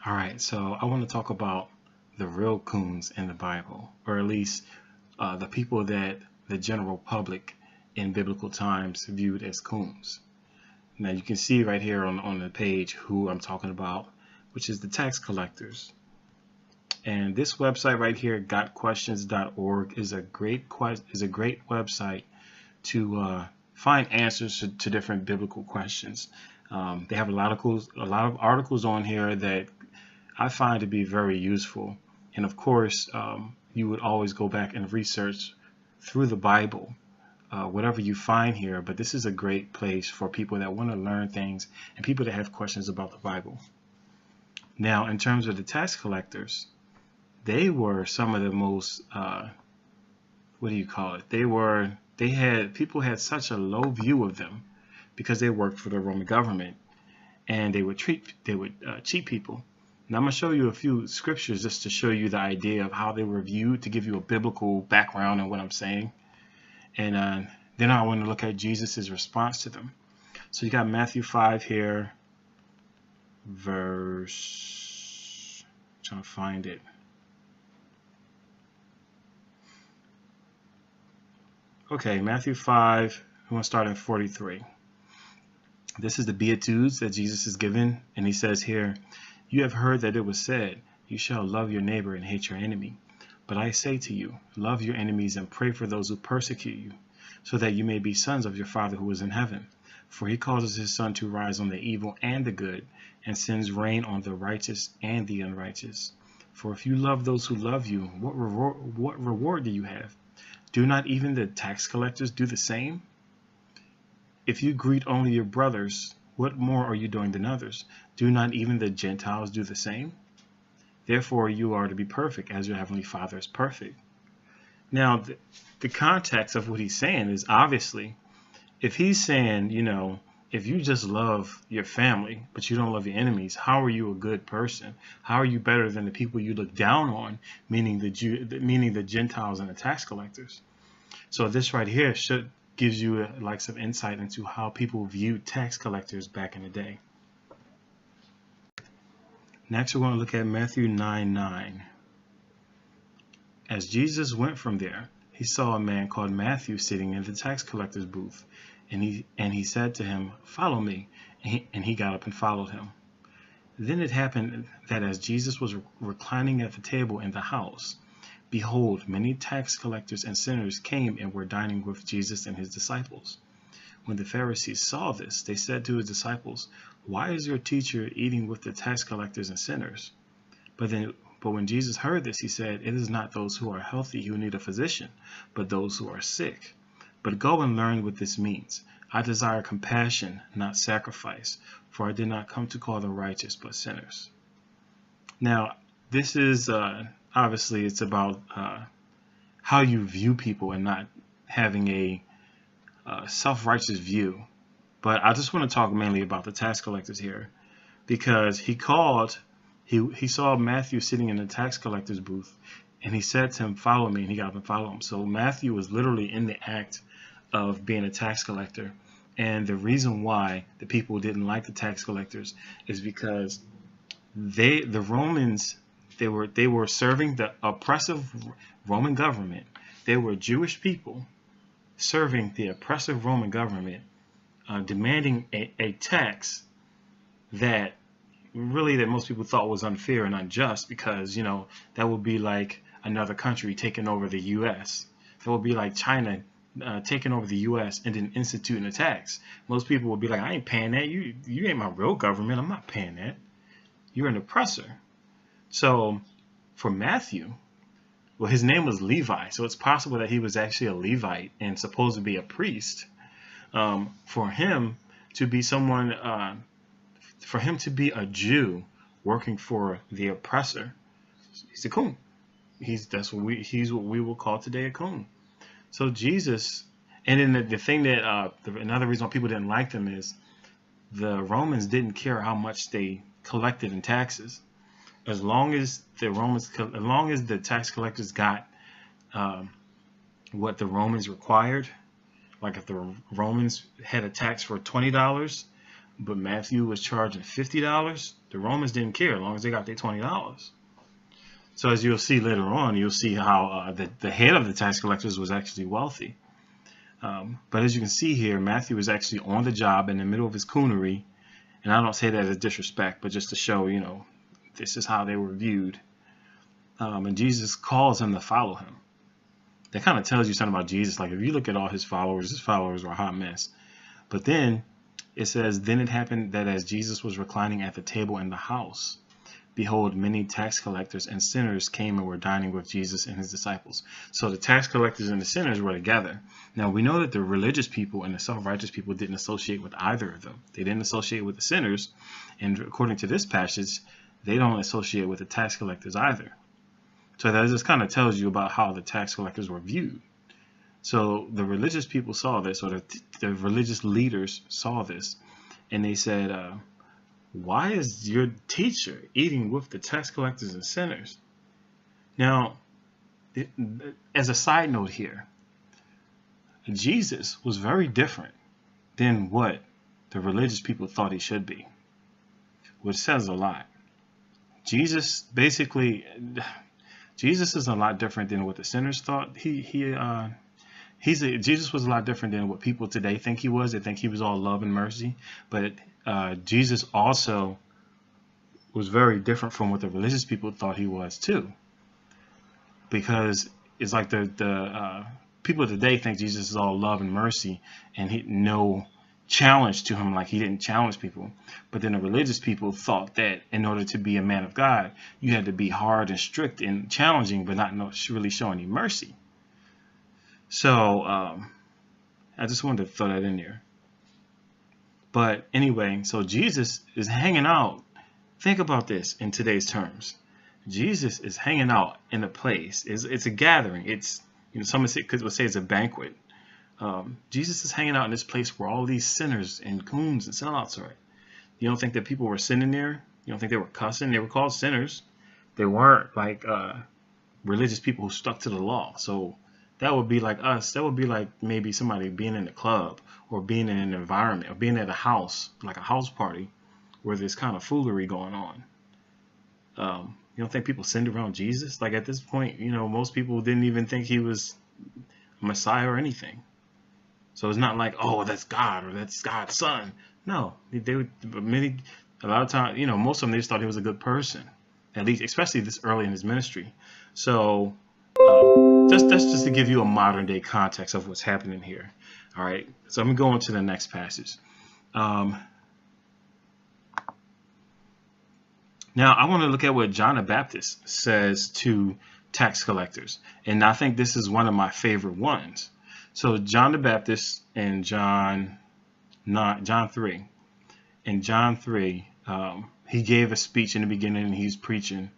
All right, so I want to talk about the real coons in the Bible, or at least the people that the general public in biblical times viewed as coons. Now you can see right here on the page who I'm talking about, which is the tax collectors. And this website right here, gotquestions.org, is a great website to find answers to different biblical questions. They have a lot of articles on here that I find to be very useful. And of course, you would always go back and research through the Bible, whatever you find here. But this is a great place for people that want to learn things and people that have questions about the Bible. Now, in terms of the tax collectors, they were some of the most, what do you call it? People had such a low view of them because they worked for the Roman government, and they would cheat people. Now I'm going to show you a few scriptures just to show you the idea of how they were viewed, to give you a biblical background on what I'm saying. And then I want to look at Jesus' response to them. So you got Matthew 5 here, verse, I'm trying to find it. Okay, Matthew 5, I'm going to start in 43. This is the Beatitudes that Jesus is given, and he says here, "You have heard that it was said, you shall love your neighbor and hate your enemy. But I say to you, love your enemies and pray for those who persecute you, so that you may be sons of your Father who is in heaven. For he causes his sun to rise on the evil and the good, and sends rain on the righteous and the unrighteous. For if you love those who love you, what reward do you have? Do not even the tax collectors do the same? If you greet only your brothers, what more are you doing than others? Do not even the Gentiles do the same? Therefore you are to be perfect as your heavenly Father is perfect." Now, the context of what he's saying is, obviously, if he's saying, if you just love your family, but you don't love your enemies, how are you a good person? How are you better than the people you look down on, meaning the Gentiles and the tax collectors? So this right here gives you like some insight into how people viewed tax collectors back in the day. Next, we're going to look at Matthew 9:9. As Jesus went from there, he saw a man called Matthew sitting in the tax collector's booth, and he said to him, "Follow me," and he got up and followed him. Then it happened that as Jesus was reclining at the table in the house, behold, many tax collectors and sinners came and were dining with Jesus and his disciples. When the Pharisees saw this, they said to his disciples, "Why is your teacher eating with the tax collectors and sinners?" But when Jesus heard this, he said, "It is not those who are healthy who need a physician, but those who are sick. But go and learn what this means. I desire compassion, not sacrifice, for I did not come to call the righteous, but sinners." Now, this is obviously it's about how you view people and not having a self-righteous view. But I just want to talk mainly about the tax collectors here, because he saw Matthew sitting in the tax collector's booth, and he said to him, "Follow me," and he got up and followed him. So Matthew was literally in the act of being a tax collector. And the reason why the people didn't like the tax collectors is because the Romans, they were serving the oppressive Roman government. They were Jewish people serving the oppressive Roman government, demanding a tax that most people thought was unfair and unjust, because that would be like another country taking over the U.S. That would be like China taking over the U.S. and then instituting a tax. Most people would be like, "I ain't paying that. You ain't my real government. I'm not paying that. You're an oppressor." So for Matthew, well, his name was Levi, so it's possible that he was actually a Levite and supposed to be a priest. For him to be a Jew working for the oppressor, he's a coon. He's what we will call today a coon. So Jesus, and then the thing that another reason why people didn't like them is the Romans didn't care how much they collected in taxes. As long as the tax collectors got what the Romans required, like if the Romans had a tax for $20, but Matthew was charging $50, The Romans didn't care as long as they got their $20. So as you'll see later on, you'll see how the head of the tax collectors was actually wealthy. But as you can see here, Matthew was actually on the job in the middle of his coonery. And I don't say that as disrespect, but just to show, this is how they were viewed. And Jesus calls him to follow him. That kind of tells you something about Jesus. Like if you look at all his followers were a hot mess. But then it says, then it happened that as Jesus was reclining at the table in the house, behold, many tax collectors and sinners came and were dining with Jesus and his disciples. So the tax collectors and the sinners were together. Now we know that the religious people and the self-righteous people didn't associate with either of them. They didn't associate with the sinners. And according to this passage, they don't associate with the tax collectors either. So that just kind of tells you about how the tax collectors were viewed. So the religious people saw this, or the religious leaders saw this, and they said, why is your teacher eating with the tax collectors and sinners? Now, as a side note here, Jesus was very different than what the religious people thought he should be, which says a lot. Jesus is a lot different than what the sinners thought. Jesus was a lot different than what people today think he was. They think he was all love and mercy. But Jesus also was very different from what the religious people thought he was too. Because it's like the people today think Jesus is all love and mercy, and no challenge to him, like he didn't challenge people. But then the religious people thought that in order to be a man of God, you had to be hard and strict and challenging, but not really show any mercy. So I just wanted to throw that in there. But anyway, so Jesus is hanging out. Think about this in today's terms. Jesus is hanging out in a place. It's a gathering. It's, someone would say it's a banquet. Jesus is hanging out in this place where all these sinners and coons and sellouts are. You don't think that people were sinning there? You don't think they were cussing? They were called sinners. They weren't like religious people who stuck to the law. So that would be like us. That would be like maybe somebody being in a club or being in an environment or being at a house, like a house party, where there's kind of foolery going on. You don't think people sinned around Jesus? Like at this point, most people didn't even think he was a Messiah or anything. So it's not like, oh, that's God or that's God's son. No, a lot of times, most of them, they just thought he was a good person, at least, especially this early in his ministry. So that's just to give you a modern day context of what's happening here. All right. So I'm going to go on to the next passage. Now I want to look at what John the Baptist says to tax collectors. And I think this is one of my favorite ones. So John the Baptist in John 3. In John 3, he gave a speech in the beginning and he's preaching.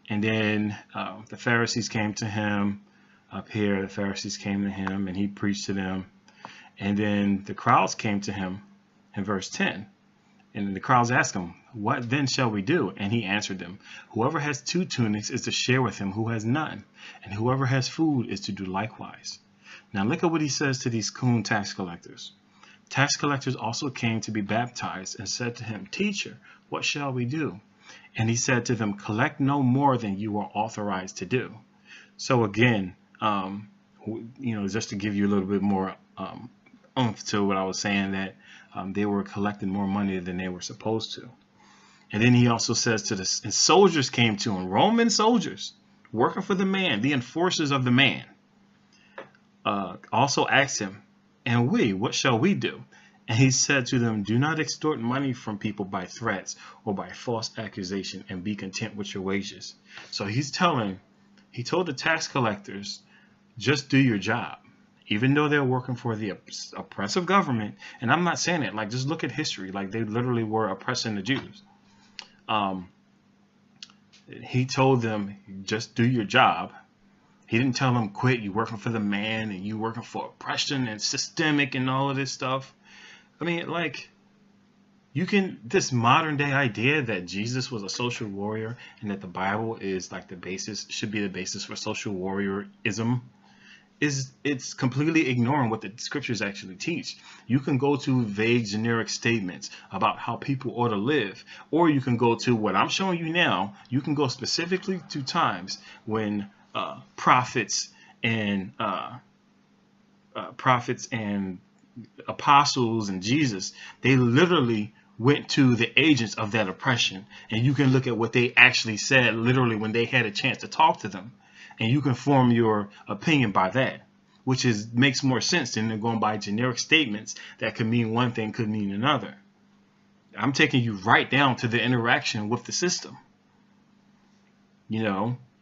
And then the Pharisees came to him up here. The Pharisees came to him and he preached to them. And then the crowds came to him in verse 10. And the crowds asked him, what then shall we do? And he answered them, whoever has 2 tunics is to share with him who has none. And whoever has food is to do likewise. Now look at what he says to these coon tax collectors. Tax collectors also came to be baptized and said to him, Teacher, what shall we do? And he said to them, collect no more than you are authorized to do. So again, just to give you a little bit more oomph to what I was saying, that they were collecting more money than they were supposed to. And then he also says and soldiers came to him, Roman soldiers working for the man, the enforcers of the man, also asked him, and what shall we do? And he said to them, do not extort money from people by threats or by false accusation, and be content with your wages. So he told the tax collectors, just do your job, even though they're working for the oppressive government. And I'm not saying it, like, just look at history, like they literally were oppressing the Jews. He told them, just do your job. He didn't tell them, quit, you working for the man and you working for oppression and systemic and all of this stuff. I mean, like, this modern day idea that Jesus was a social warrior and that the Bible is like should be the basis for social warriorism it's completely ignoring what the scriptures actually teach. You can go to vague generic statements about how people ought to live, or you can go to what I'm showing you now. You can go specifically to times when prophets and apostles and Jesus, they literally went to the agents of that oppression, and you can look at what they actually said literally when they had a chance to talk to them, and you can form your opinion by that, which makes more sense than going by generic statements that could mean one thing, could mean another. I'm taking you right down to the interaction with the system.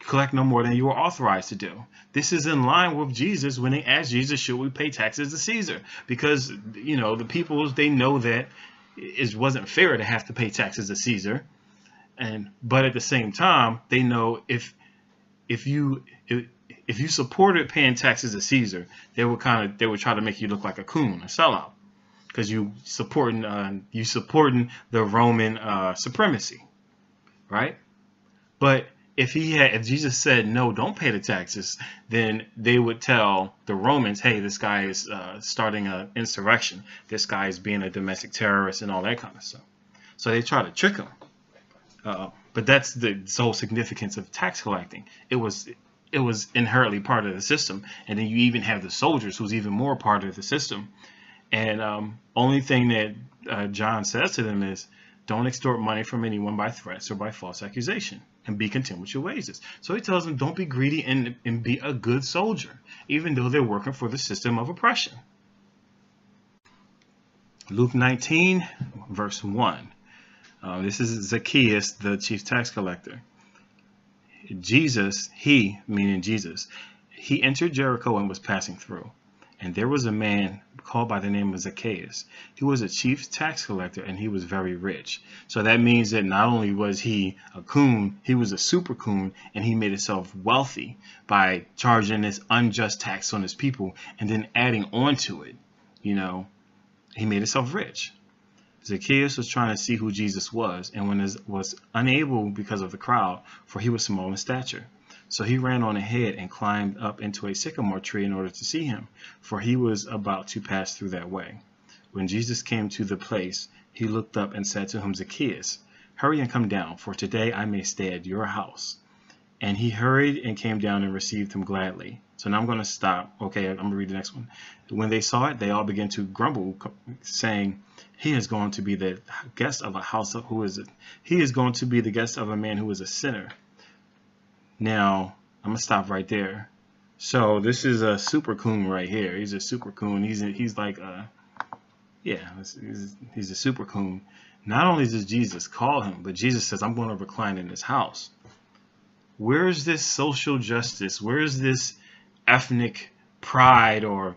Collect no more than you are authorized to do. This is in line with Jesus when they asked Jesus, should we pay taxes to Caesar? Because, the people, they know that it wasn't fair to have to pay taxes to Caesar. But at the same time, they know if you supported paying taxes to Caesar, they would try to make you look like a coon, a sellout, because you supporting the Roman supremacy, right? But if Jesus said, no, don't pay the taxes, then they would tell the Romans, hey, this guy is starting an insurrection. This guy is being a domestic terrorist and all that kind of stuff. So they try to trick him. But that's the whole significance of tax collecting. It was inherently part of the system. And then you even have the soldiers, who's even more part of the system. And only thing that John says to them is, don't extort money from anyone by threats or by false accusation, and be content with your wages. So he tells them, don't be greedy and be a good soldier, even though they're working for the system of oppression. Luke 19, verse 1. This is Zacchaeus, the chief tax collector. Jesus, meaning Jesus, he entered Jericho and was passing through. And there was a man called by the name of Zacchaeus. He was a chief tax collector, and he was very rich. So that means that not only was he a coon, he was a super coon, and he made himself wealthy by charging this unjust tax on his people and then adding on to it. He made himself rich. Zacchaeus was trying to see who Jesus was, and was unable because of the crowd, for he was small in stature. So he ran on ahead and climbed up into a sycamore tree in order to see him, for he was about to pass through that way. When Jesus came to the place, he looked up and said to him, Zacchaeus, hurry and come down, for today I may stay at your house. And he hurried and came down and received him gladly. So now I'm going to stop. Okay, I'm going to read the next one. When they saw it, they all began to grumble, saying, he is going to be the guest of a house of he is going to be the guest of a man who is a sinner. Now, I'm going to stop right there. So this is a super coon right here. He's a super coon. He's a super coon. Not only does Jesus call him, but Jesus says, I'm going to recline in his house. Where is this social justice? Where is this ethnic pride, or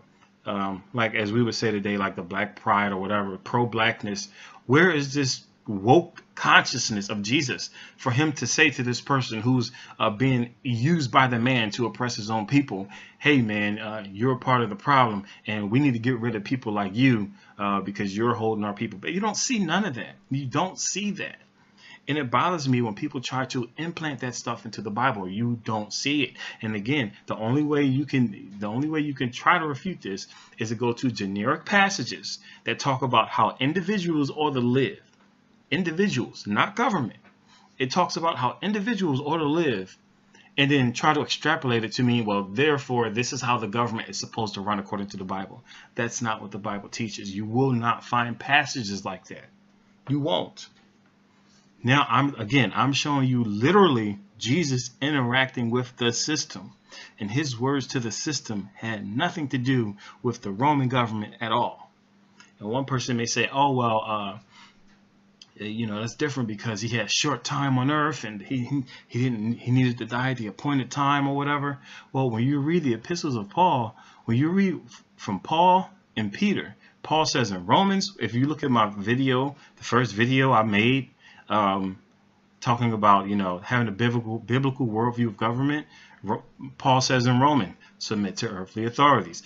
like as we would say today, like the black pride or whatever, pro-blackness? Where is this woke consciousness of Jesus for him to say to this person who's being used by the man to oppress his own people, hey man, you're a part of the problem, and we need to get rid of people like you because you're holding our people. But you don't see none of that. You don't see that. And it bothers me when people try to implant that stuff into the Bible. You don't see it. And again, the only way you can try to refute this is to go to generic passages that talk about how individuals ought to live. Individuals, not government. It talks about how individuals ought to live, and then try to extrapolate it to mean, well, therefore, this is how the government is supposed to run according to the Bible. That's not what the Bible teaches. You will not find passages like that. You won't. Now, I'm showing you literally Jesus interacting with the system, and his words to the system had nothing to do with the Roman government at all. And one person may say, oh, well, that's different because he had short time on earth and he needed to die at the appointed time or whatever. Well, when you read the epistles of Paul, when you read from Paul and Peter, Paul says in Romans, if you look at my video, the first video I made, talking about, having a biblical worldview of government, Paul says in Romans, submit to earthly authorities,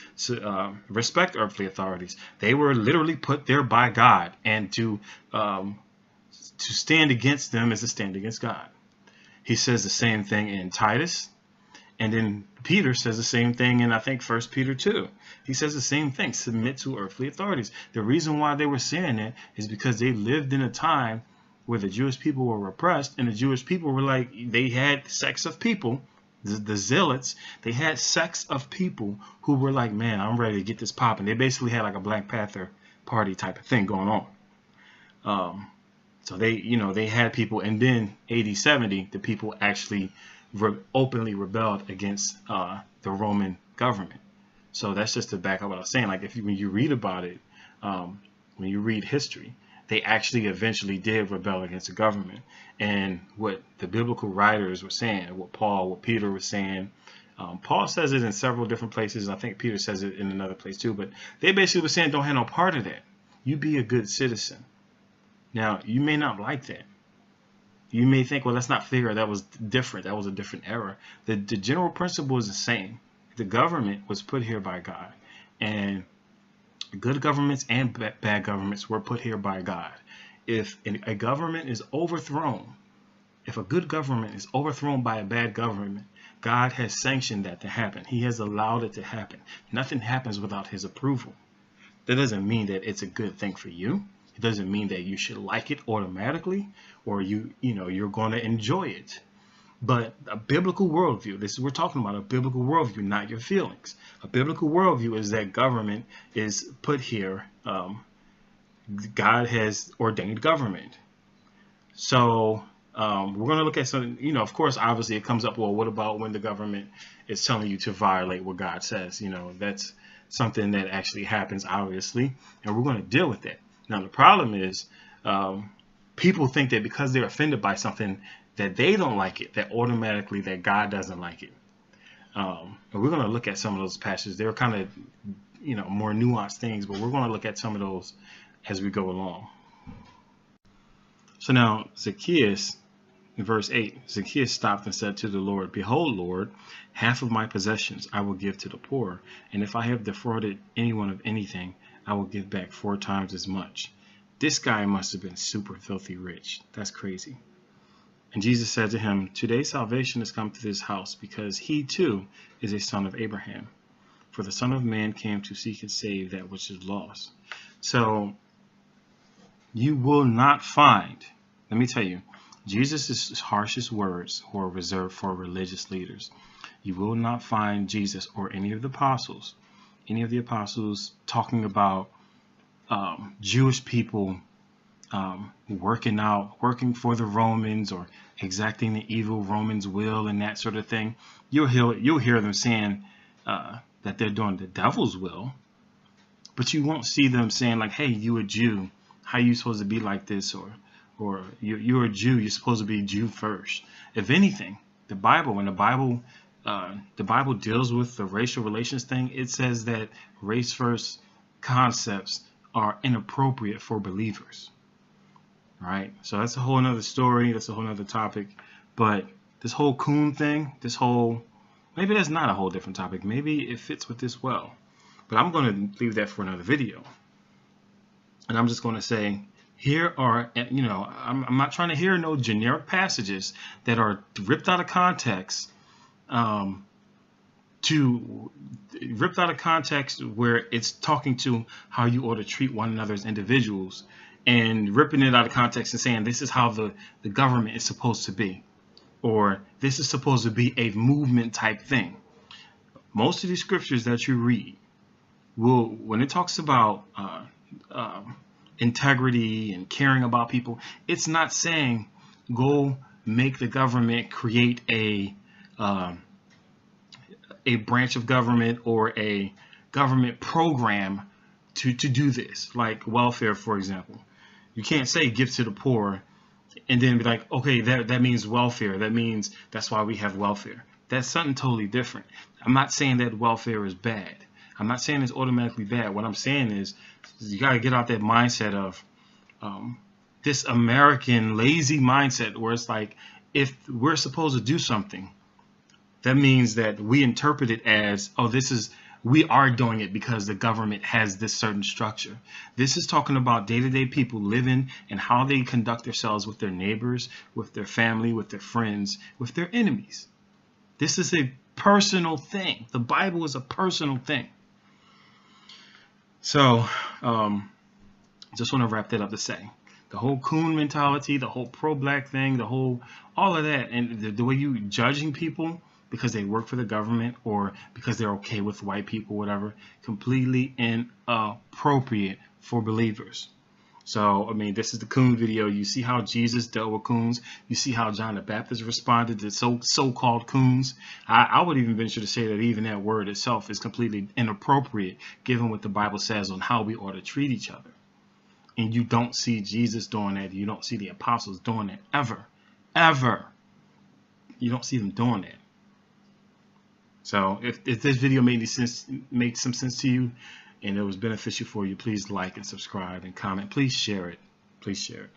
respect earthly authorities. They were literally put there by God, and to stand against them is to stand against God. He says the same thing in Titus, And then Peter says the same thing in, I think, 1 Peter 2. He says the same thing, submit to earthly authorities. The reason why they were saying that is because they lived in a time where the Jewish people were repressed, and the Jewish people were like, they had sects of people, the zealots, they had sects of people who were like, man, I'm ready to get this popping. They basically had like a Black Panther party type of thing going on. So they had people, and then AD 70, the people actually openly rebelled against the Roman government. So that's just to back up what I was saying. Like when you read about it, when you read history, they actually eventually did rebel against the government. And what the biblical writers were saying, what Peter was saying, Paul says it in several different places. I think Peter says it in another place too. But they basically were saying, don't have no part of that. You be a good citizen. Now, you may not like that. You may think, well, that's not fair. That was different. That was a different era. The general principle is the same. The government was put here by God. And good governments and bad governments were put here by God. If a government is overthrown, if a good government is overthrown by a bad government, God has sanctioned that to happen. He has allowed it to happen. Nothing happens without his approval. That doesn't mean that it's a good thing for you. It doesn't mean that you should like it automatically, or you're going to enjoy it. But a biblical worldview, this is we're talking about a biblical worldview, not your feelings. A biblical worldview is that government is put here. God has ordained government. So we're going to look at some, of course, obviously it comes up, well, what about when the government is telling you to violate what God says? That's something that actually happens, obviously, and we're going to deal with that. Now, the problem is people think that because they're offended by something that they don't like it, that automatically that God doesn't like it. And we're going to look at some of those passages. They're kind of, more nuanced things, but we're going to look at some of those as we go along. So now Zacchaeus, in verse 8, Zacchaeus stopped and said to the Lord, "Behold, Lord, half of my possessions I will give to the poor, and if I have defrauded anyone of anything, I will give back 4 times as much." This guy must have been super filthy rich. That's crazy. And Jesus said to him, "Today salvation has come to this house, because he too is a son of Abraham. For the Son of Man came to seek and save that which is lost." So you will not find, let me tell you, Jesus' harshest words were reserved for religious leaders. You will not find Jesus or any of the apostles talking about Jewish people working for the Romans, or exacting the evil Romans' will and that sort of thing. You'll hear them saying that they're doing the devil's will, but you won't see them saying like, "Hey, you a Jew, how are you supposed to be like this?" or you're a Jew, you're supposed to be Jew first. If anything, when the Bible deals with the racial relations thing, it says that race first concepts are inappropriate for believers. All right, so that's a whole nother story. That's a whole nother topic. But this whole coon thing, maybe that's not a whole different topic. Maybe it fits with this well. But I'm going to leave that for another video. And I'm just going to say, here are, I'm not trying to hear no generic passages that are ripped out of context, where it's talking to how you ought to treat one another as individuals, and ripping it out of context and saying this is how the government is supposed to be, or this is supposed to be a movement type thing. Most of these scriptures that you read when it talks about integrity and caring about people, it's not saying go make the government create a branch of government or a government program to do this, like welfare, for example. You can't say give to the poor and then be like, okay, that means welfare. That means that's why we have welfare. That's something totally different. I'm not saying that welfare is bad. I'm not saying it's automatically bad. What I'm saying is you got to get out that mindset of this American lazy mindset where it's like, if we're supposed to do something, that means that we interpret it as, oh, we are doing it because the government has this certain structure. This is talking about day-to-day people living and how they conduct themselves with their neighbors, with their family, with their friends, with their enemies. This is a personal thing. The Bible is a personal thing. So, just want to wrap that up to say, the whole coon mentality, the whole pro-black thing, all of that, and the way you judging people because they work for the government or because they're okay with white people, whatever, completely inappropriate for believers. So, I mean, this is the coon video. You see how Jesus dealt with coons. You see how John the Baptist responded to so-called coons. I would even venture to say that even that word itself is completely inappropriate given what the Bible says on how we ought to treat each other. And you don't see Jesus doing that. You don't see the apostles doing that ever. Ever. You don't see them doing that. So if this video made some sense to you and it was beneficial for you, please like and subscribe and comment. Please share it. Please share it.